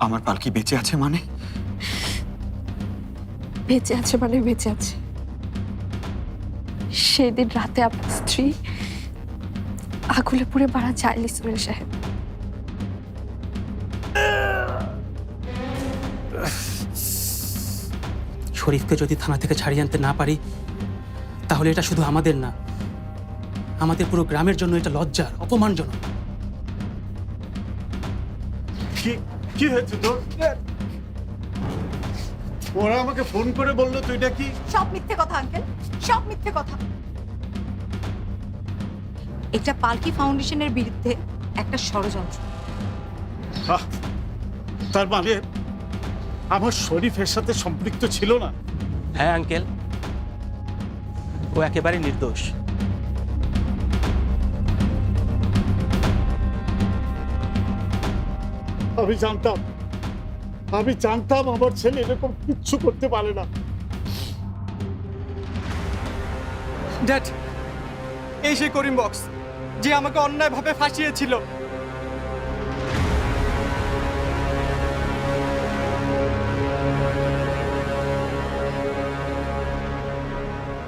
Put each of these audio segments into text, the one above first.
আমার পালকি বেঁচে আছে মানে? বেঁচে আছে মানে বেঁচে আছে। সেদিন রাতে আপনার স্ত্রী আগুলে পুড়ে মারা যায় ইসমাইল সাহেব। শরীফকে যদি থানা থেকে ছাড়িয়ে আনতে না পারি, তাহলে এটা শুধু আমাদের না, আমাদের পুরো গ্রামের জন্য এটা লজ্জার, অপমানজনক। কি হয়েছে তোর? ওরা আমাকে ফোন করে বললো তুই নাকি। সব মিথ্যে কথা আঙ্কেল, সব মিথ্যে কথা। এটা পালকি ফাউন্ডেশনের বিরুদ্ধে একটা ষড়যন্ত্র। তার মানে আমার শরীফের সাথে সম্পৃক্ত ছিল না? হ্যাঁ আঙ্কেল, ও একেবারে নির্দোষ। আমি জানতাম আমার ছেলে এরকম কিচ্ছু করতে পারে না। ড্যাড, এই সেই করিম বক্স যে আমাকে অন্যায়ভাবে ফাঁসিয়েছিল।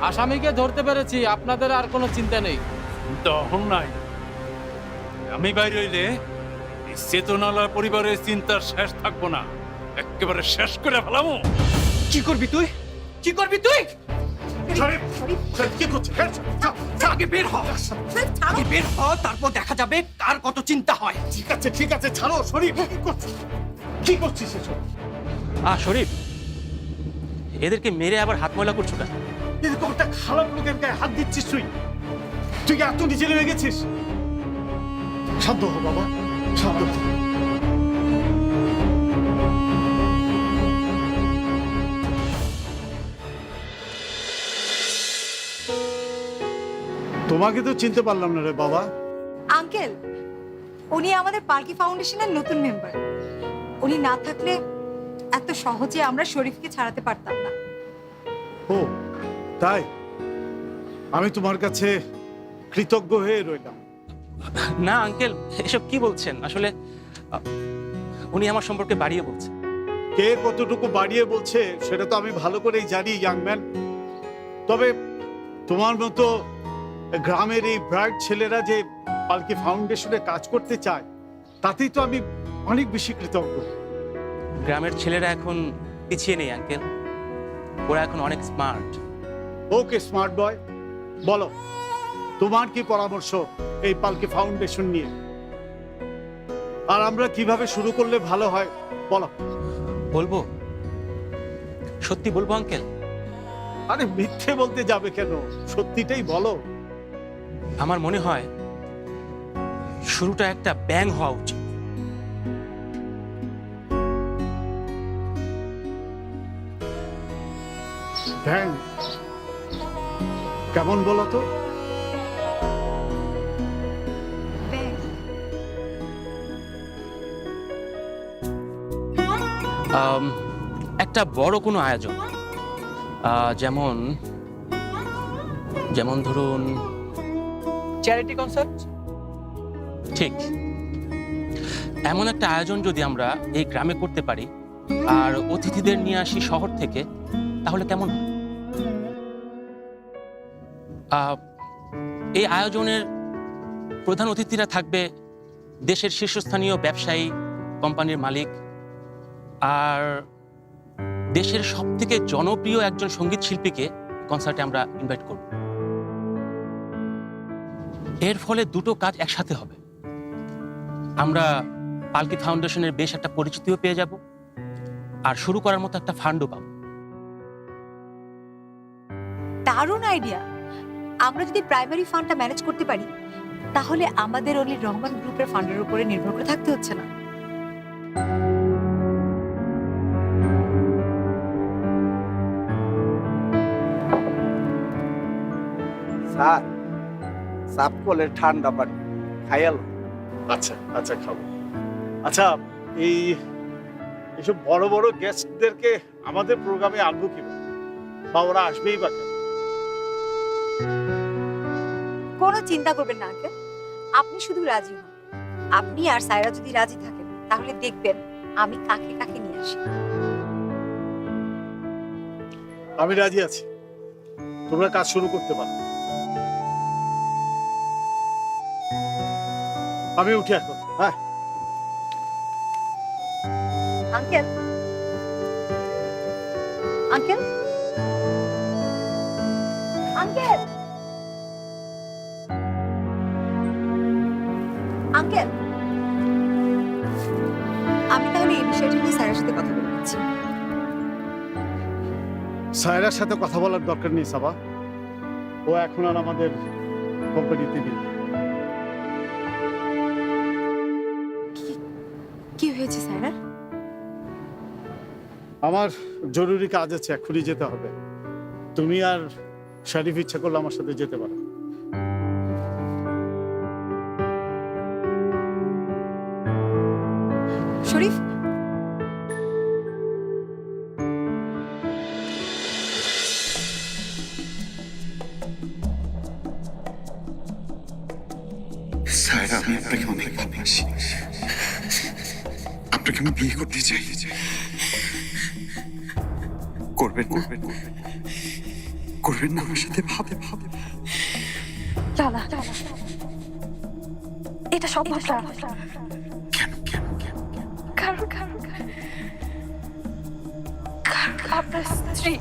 আসামিকে ধরতে পেরেছি, আপনাদের আর কোনো চিন্তা নেই। তখন নাই, আমি বাইরে হইলে এই চেতনালার পরিবারের চিন্তার শেষ থাকবো না, একেবারে শেষ করে ফেলামো। কি করবি তুই? কি করবি তুই? শরীফ, কি করছিস? আগে বের হ, আগে বের হ, তারপর দেখা যাবে কার কত চিন্তা হয়। ঠিক আছে, ছাড়ো। শরীফ, কি করছিস এসব? শরীফ, এদেরকে মেরে আবার হাত ময়লা করছো কেন? এরকম একটা খারাপ লোকের গায়ে হাত দিচ্ছিস তুই? তুই কি এত নিচে নেমে গেছিস? শান্ত হ বাবা, শান্ত হ। তোমাকে তো চিনতে পারলাম না রে বাবা। আঙ্কেল, উনি আমাদের পালকি ফাউন্ডেশনের নতুন মেম্বার। উনি না থাকলে এত সহজে আমরা শরীফকে ছাড়াতে পারতাম না। ও তাই? আমি তোমার কাছে কৃতজ্ঞ হয়ে রইলাম। না আঙ্কেল, এসব কি বলছেন? আসলে উনি আমার সম্পর্কে বাড়িয়ে বলছেন। কে কতটুকু বাড়িয়ে বলছে সেটা তো আমি ভালো করেই জানি ইয়াং ম্যান। তবে তোমার মতো গ্রামের এই ব্রাইট ছেলেরা যে পালকি ফাউন্ডেশনে কাজ করতে চায়, তাতেই তো আমি অনেক বেশি কৃতজ্ঞ। গ্রামের ছেলেরা এখন পিছিয়ে নেই আঙ্কেল, ওরা এখন অনেক স্মার্ট। ওকে স্মার্ট বয়, বলো তোমার কি পরামর্শ এই পালকি ফাউন্ডেশন নিয়ে? আর আমরা কিভাবে শুরু করলে ভালো হয় বলো। বলবো, সত্যি বলবো আঙ্কেল? আরে মিথ্যে বলতে যাবে কেন, সত্যিটাই বলো। আমার মনে হয় শুরুটা একটা ব্যাং হওয়া উচিত। ব্যাং? কেমন বলো তো? একটা বড় কোনো আয়োজন, যেমন যেমন ধরুন চ্যারিটি কনসার্ট। ঠিক এমন একটা আয়োজন যদি আমরা এই গ্রামে করতে পারি আর অতিথিদের নিয়ে আসি শহর থেকে, তাহলে কেমন হয়? এই আয়োজনের প্রধান অতিথিরা থাকবে দেশের শীর্ষস্থানীয় ব্যবসায়ী, কোম্পানির মালিক, আর দেশের সবথেকে জনপ্রিয় একজন সঙ্গীত শিল্পীকে কনসার্টে আমরা ইনভাইট করব। এর ফলে দুটো কাজ একসাথে হবে। আমরা পালকি ফাউন্ডেশনের বেশ একটা পরিচিতিও পেয়ে যাব, আর শুরু করার মতো একটা ফান্ডও পাবো। দারুণ আইডিয়া। আমরা যদি প্রাইমারি ফান্ডটা ম্যানেজ করতে পারি, তাহলে আমাদের অলি রহমান গ্রুপের ফান্ডের উপরে নির্ভর করে থাকতে হচ্ছে না। স্যার, সাপ করলে ঠান্ডা পানি খাইয়াল। আচ্ছা আচ্ছা, খাবো। আচ্ছা, এইসব বড় বড় গেস্টদেরকে আমাদের প্রোগ্রামে আনবো কিভাবে, বা ওরা আসবেই বা কেন? কোনো চিন্তা করবেন না আঙ্কেল, আপনি শুধু রাজি হন, আপনি আর সায়রা যদি রাজি থাকেন তাহলে দেখবেন আমি কাকে কাকে নিয়ে আসি। আমি রাজি আছি, তোমরা কাজ শুরু করতে পারো। আমি উঠি এখন। হ্যাঁ, আঙ্কেল, আঙ্কেল, আঙ্কেল, আঙ্কেল, আমি তাহলে এই বিষয়টা নিয়ে স্যারের সাথে কথা বলে নিচ্ছি। সায়রার সাথে কথা বলার দরকার নেই সাবা, ও এখন আর আমাদের কোম্পানিতে নেই। কি হয়েছে স্যার? আমার জরুরি কাজ আছে, এখনই যেতে হবে। তুমি আর শরীফ ইচ্ছা করলে আমার সাথে যেতে পারো। শরীফ, স্যার, আমি আপনাকে অনেক ভালোবাসি। আপনাকে আমি বিয়ে করতে চাই। করবেন করবেন করবেন না আমার সাথে? ভাবে ভাবে দাদা, এটা সব ভাষা। কেন কেন কেন কারণ আপনার স্ত্রী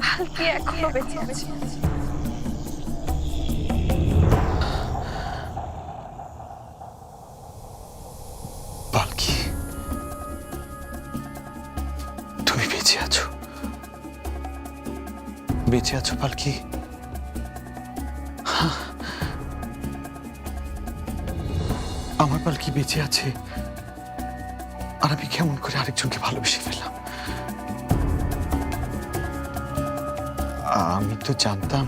হালকি এখনো বেঁচে আছে। পালকি, তুমি বেঁচে আছো? বেঁচে আছো পালকি? আমার পালকি বেঁচে আছে, আর আমি কেমন করে আরেকজনকে ভালোবেসে ফেললাম? আমি তো জানতাম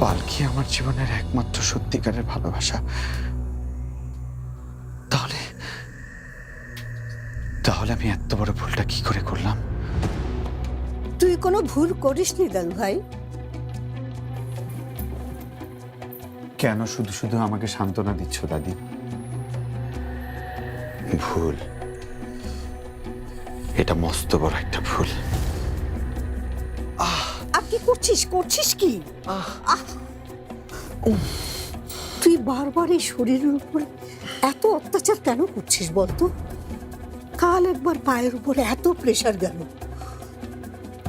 পালকি আমার জীবনের একমাত্র সত্যিকারের ভালোবাসা। তাহলে তাহলে আমি এত বড় ভুলটা কি করে করলাম? তুই কোনো ভুল করিসনি দাদু ভাই। কেন শুধু শুধু আমাকে সান্ত্বনা দিচ্ছ দাদি? ভুল, এটা মস্ত বড় একটা ভুল। আর কি করছিস কি? তুই বারবার এই শরীরের উপরে এত অত্যাচার কেন করছিস বলতো? কাল একবার পায়ের উপরে এত প্রেসার গেল,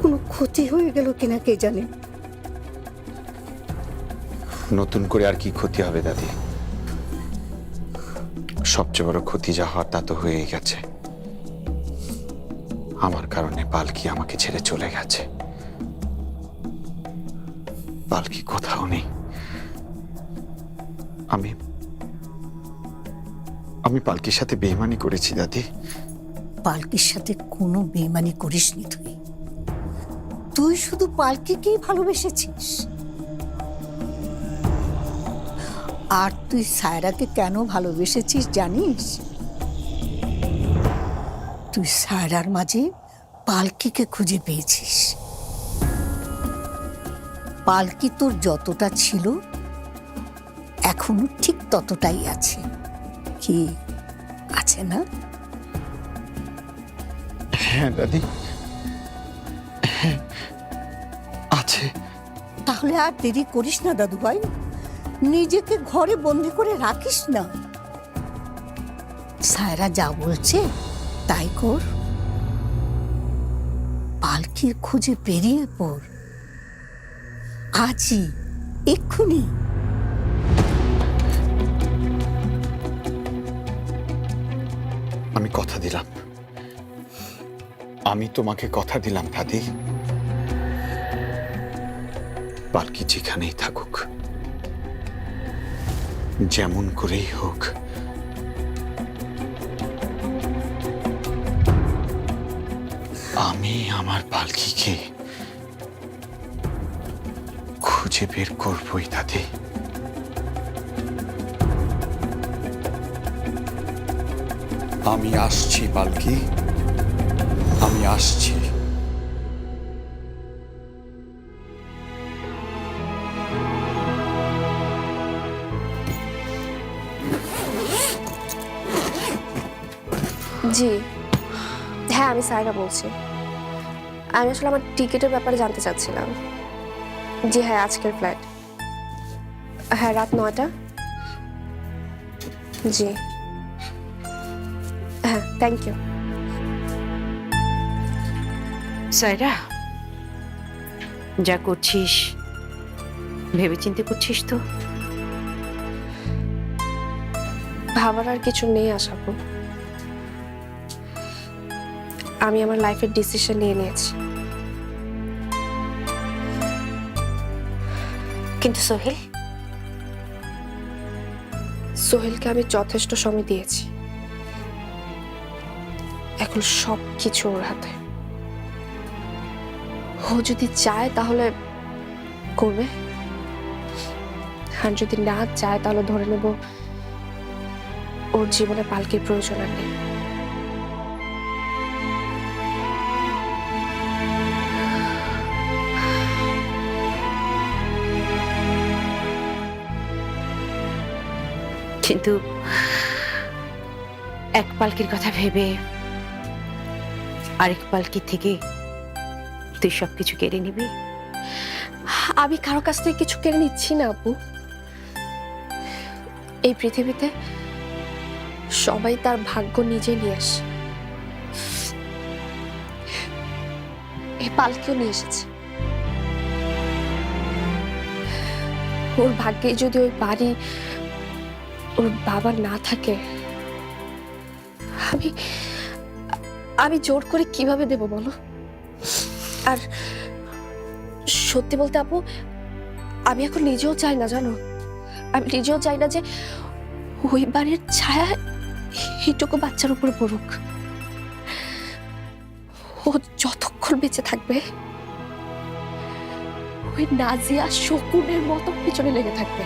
কোনো ক্ষতি হয়ে গেল কিনা কে জানে। নতুন করে আর কি ক্ষতি হবে দাদি? সবচেয়ে বড় ক্ষতি যা হওয়ার তা তো হয়েই গেছে। আমার কারণে পালকি আমাকে ছেড়ে চলে গেছে। পালকি কোথাও নেই। আমি পালকির সাথে বেইমানি করেছি দাদি। পালকির সাথে কোনো বেইমানি করিসনি তুই। তুই শুধু পালকিকেই ভালোবেসেছিস। আর তুই সায়রাকে কেন ভালোবেসেছিস জানিস? তুই সায়রার মাঝে পালকিকে খুঁজে পেয়েছিস। পালকি তোর যতটা ছিল এখনো ঠিক ততটাই আছে। কি আছে না? হ্যাঁ দাদি, হ্যাঁ আছে। তাহলে আর দেরি করিস না দাদু ভাই, নিজেকে ঘরে বন্দি করে রাখিস না। সায়রা যা বলছে তাই কর। পালকির খুঁজে বেরিয়ে পড় আজই, এক্ষুনি। আমি কথা দিলাম, আমি তোমাকে কথা দিলাম দাদি, পালকি যেখানেই থাকুক, যেমন করেই হোক, আমি আমার পালকিকে খুঁজে বের করবই দাদি। আমি আসছি পালকি, আমি আসছি। জি হ্যাঁ, আমি সায়রা বলছি। আমি আসলে আমার টিকিটের ব্যাপারে জানতে চাচ্ছিলাম। জি হ্যাঁ, আজকের ফ্লাইট। হ্যাঁ, রাত 9টা। জি হ্যাঁ, থ্যাংক ইউ। সায়রা, যা করছিস ভেবেচিন্তে করছিস তো? ভাবার আর কিছু নেই আশাপু। আমি আমার লাইফের ডিসিশন নিয়ে নিয়েছি। কিন্তু সোহেল? সোহেলকে আমি যথেষ্ট সময় দিয়েছি। এখন সব কিছু ওর হাতে। ও যদি চায় তাহলে করবে, আর যদি না চায় তাহলে ধরে নেব ওর জীবনে পালকির প্রয়োজন আর নেই। কিন্তু এক পালকির কথা ভেবে আরেক পালকির থেকে তুই সবকিছু কেড়ে নিবি? আমি কারো কাছ থেকে কিছু কেড়ে নিচ্ছি না আপু। এই পৃথিবীতে সবাই তার ভাগ্য নিজে নিয়ে আসে। এই পালকিও নিয়ে এসেছে। ওর ভাগ্যে যদি ওই বাড়ি ওর বাবা না থাকে, আমি জোর করে কিভাবে দেব বলো? আর সত্যি বলতে আপু, আমি এখন নিজেও চাই না, জানো, আমি নিজেও চাই না যে ওই বাড়ির ছায়া এইটুকু বাচ্চার উপরে পড়ুক। ও যতক্ষণ বেঁচে থাকবে ওই নাজিয়া শকুনের মতো পিছনে লেগে থাকবে,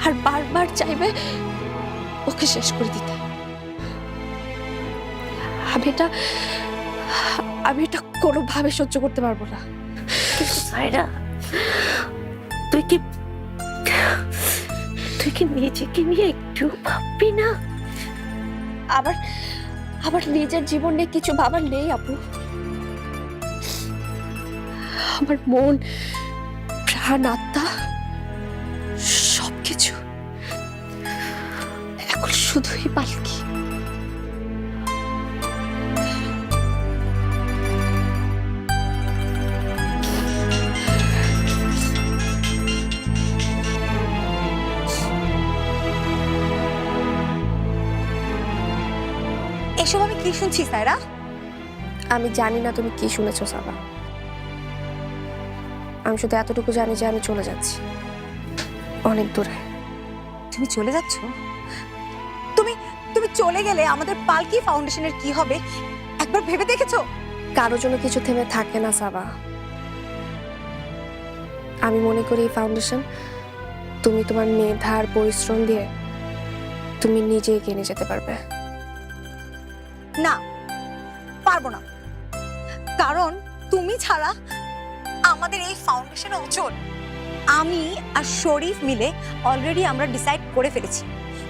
আর বারবার চাইবে ওকে শেষ করে দিতে। আমি এটা কোনোভাবে সহ্য করতে পারবো না। সায়রা, তুই কি নিজেকে নিয়ে একটু ভাববি না? আবার নিজের জীবন নিয়ে কিছু ভাবার নেই আপু। আমার মন, প্রাণ, আত্মা সবকিছু এখন শুধুই পালকি। এসব আমি কি শুনছি সায়রা? আমি জানি না তুমি কি শুনেছো সাবা। আমি শুধু এতটুকু জানি যে আমি চলে যাচ্ছি অনেক দূরে। তুমি চলে যাচ্ছ? তুমি তুমি চলে গেলে আমাদের পালকি ফাউন্ডেশনের কি হবে একবার ভেবে দেখেছো? কারোর জন্য কিছু থেমে থাকে না সাবা। আমি মনে করি এই ফাউন্ডেশন তুমি তোমার মেধা আর পরিশ্রম দিয়ে তুমি নিজে এগিয়ে নিয়ে যেতে পারবে। না, পারবো না, কারণ তুমি ছাড়া আমাদের এই ফাউন্ডেশন অচল। আমি আর শরীফ মিলে অলরেডি আমরা ডিসাইড করে ফেলেছি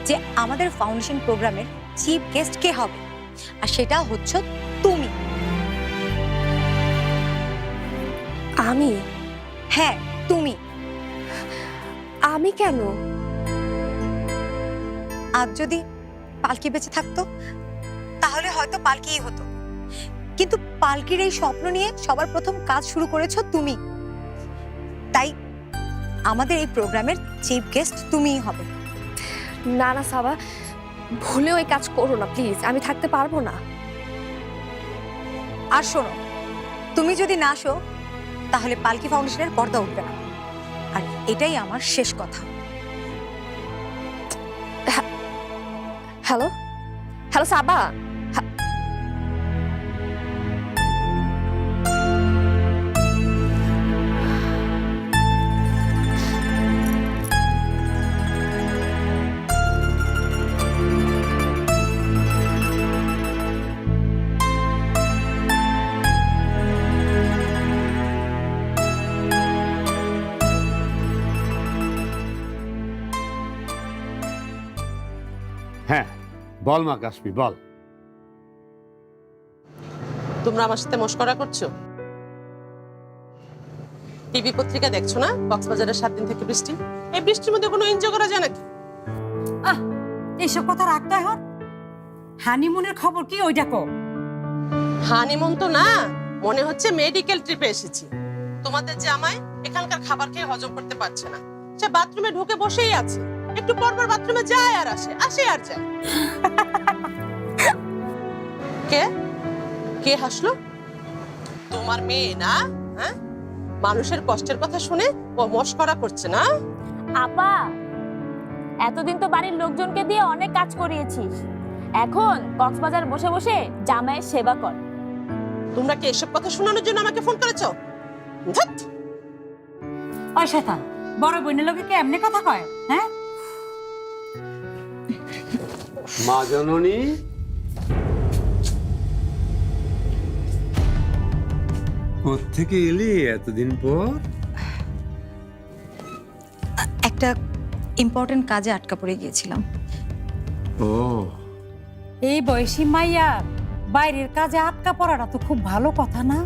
যে আমাদের ফাউন্ডেশন প্রোগ্রামের চিফ গেস্ট কে হবে, আর সেটা হচ্ছে তুমি। আমি? হ্যাঁ, তুমি। আমি কেন? আজ যদি পালকি বেঁচে থাকতো তাহলে হয়তো পালকিই হতো, কিন্তু পালকির এই স্বপ্ন নিয়ে সবার প্রথম কাজ শুরু করেছো তুমি। তাই আমাদের এই প্রোগ্রামের চিফ গেস্ট তুমিই হবে। না না সাবা, ভুলেও এই কাজ করো না প্লিজ, আমি থাকতে পারবো না। আর শোনো, তুমি যদি না আসো তাহলে পালকি ফাউন্ডেশনের পর্দা উঠবে না, আর এটাই আমার শেষ কথা। হ্যালো হ্যালো সাবা। হ্যাঁ বল মা কাশ্মী বল। তোমরা আমার সাথে মশকরা করছো? টিভি পত্রিকা দেখছো না কক্সবাজারের 7 দিন থেকে বৃষ্টি? এই বৃষ্টির মধ্যে কোনো এনজয় করা যায় নাকি? এইসব কথা রাখতে হয়। হানিমুনের খবর কি ওইটা কো? হানিমুন তো না, মনে হচ্ছে মেডিকেল ট্রিপে এসেছি। তোমাদের জামাই এখানকার খাবার খেয়ে হজম করতে পারছে না, সে বাথরুমে ঢুকে বসেই আছে। একটু পর পর বাথরুমে যায় আর আসে, আসে আর যায়। কে কে হাসলো? তোমার মেয়ে না? হ্যাঁ, মানুষের কষ্টের কথা শুনে ও মশকরা করছে না? আপা, এতদিন তো বাড়ির লোকজনকে দিয়ে অনেক কাজ করিয়েছিস, এখন কক্সবাজার বসে বসে জামাইয়ের সেবা কর। তোমরা কি এসব কথা শোনানোর জন্য আমাকে ফোন করেছো? ধ্যাৎ। ওই শয়তান, বড় বোনের লোকে কি এমনি কথা কয়? হ্যাঁ, মা জননী, কোত্থেকে এলি এতদিন পর? একটা ইম্পর্টেন্ট কাজে আটকা পড়ে গিয়েছিলাম। ও, এই বয়সী মাইয়া বাইরের কাজে আটকা পড়াটা তো খুব ভালো কথা না?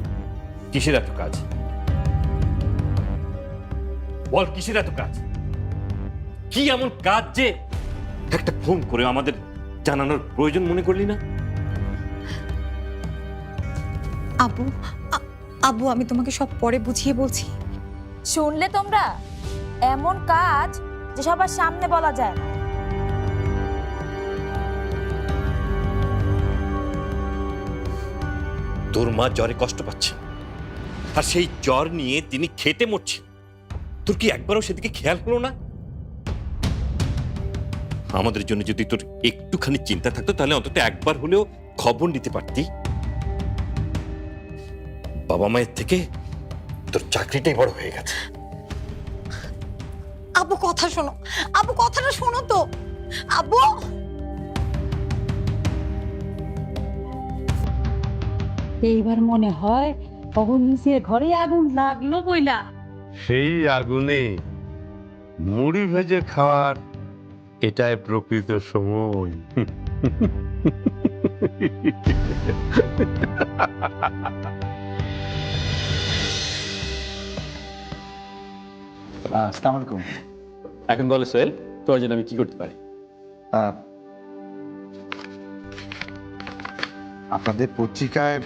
কিসের এত কাজ বল, কিসের এত কাজ? কি এমন কাজ যে একটা ফোন করে আমাদের জানানোর প্রয়োজন মনে করলি না? আব্বু, আব্বু আমি তোমাকে সব পরে বুঝিয়ে বলছি। শুনলে তোমরা, এমন কাজ যে সবার সামনে বলা যায় না। তোর মা জ্বরে কষ্ট পাচ্ছে, আর সেই জ্বর নিয়ে তিনি খেতে মরছে। তোর কি একবারও সেদিকে খেয়াল হলো না? আমাদের জন্য যদি তোর একটুখানি চিন্তা থাকতো তাহলে অন্তত একবার হলেও খবর নিতে পারতি। বাবা মায়ের থেকে তোর চাকরিটাই বড় হয়ে গেছে। আব্বু কথা শোনো, আব্বু কথাটা শোনো তো। আব্বু, এইবার মনে হয় কখন নিচে ঘরে আগুন লাগলো বইলা। সেই আগুনে মুড়ি ভেজে খাওয়ার এটাই প্রকৃত সময়। আসসালামু আলাইকুম। এখন বলো সোহেল, তোর জন্য আমি কি করতে পারি? আপনাদের পত্রিকায়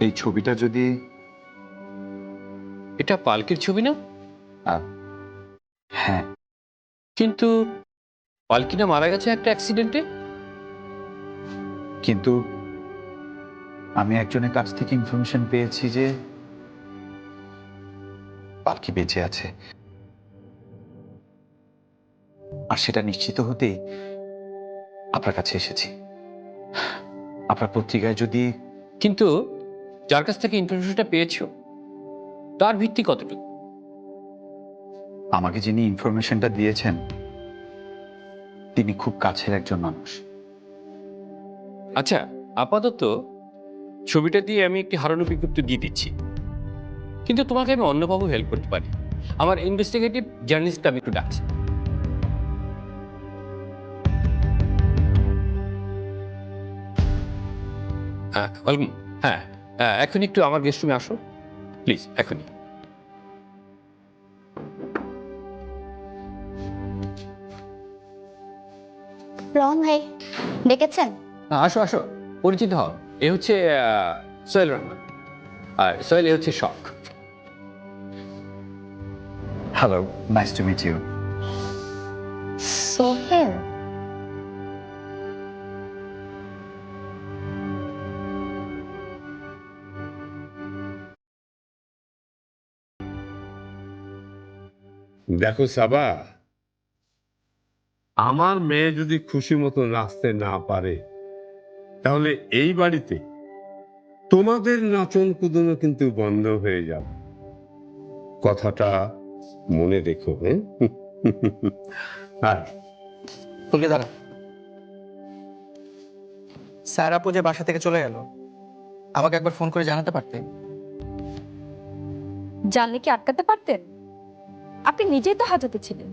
এই ছবিটা যদি... এটা পালকির ছবি না? হ্যাঁ, কিন্তু পালকিনা মারা গেছে একটা অ্যাক্সিডেন্টে। কিন্তু আমি একজনের কাছ থেকে ইনফরমেশন পেয়েছি যে পালকি বেঁচে আছে, আর সেটা নিশ্চিত হতেই আপনার কাছে এসেছি। আপনার পত্রিকায় যদি... কিন্তু যার কাছ থেকে ইনফরমেশনটা পেয়েছো তার ভিত্তি কতটুকু? আমাকে যিনি ইনফরমেশনটা দিয়েছেন তিনি খুব কাছের একজন মানুষ। আচ্ছা, আপাতত ছবিটা দিয়ে আমি একটি হারানো বিজ্ঞপ্তি দিয়ে দিচ্ছি, কিন্তু তোমাকে আমি অন্যভাবে হেল্প করতে পারি। আমার ইনভেস্টিগেটিভ জার্নালিস্ট আমি একটু ডাকছি। ওয়েলকাম। হ্যাঁ, এখন একটু আমার গেস্ট রুমে আসো প্লিজ, এখনই। রং ভাই ডেকেছেন? আসো আসো, পরিচিত হও। এ হচ্ছে সোহেল রহমান, আর সোহেল এ হচ্ছে শখ। Hello, nice to meet you. Sohel, দেখো সাবা, আমার মেয়ে যদি খুশি মতো নাচতে না পারে তাহলে এই বাড়িতে তোমাদের নাচন কুদনো কিন্তু বন্ধ হয়ে যাবে। কথাটা মনে রেখো। হ্যাঁ, ফুলকে দাঁড়া। স্যার আপু যে বাসা থেকে চলে গেল, আমাকে একবার ফোন করে জানাতে পারতে। জানলে কি আটকাতে পারতেন? আপনি নিজেই তো হাজতে ছিলেন।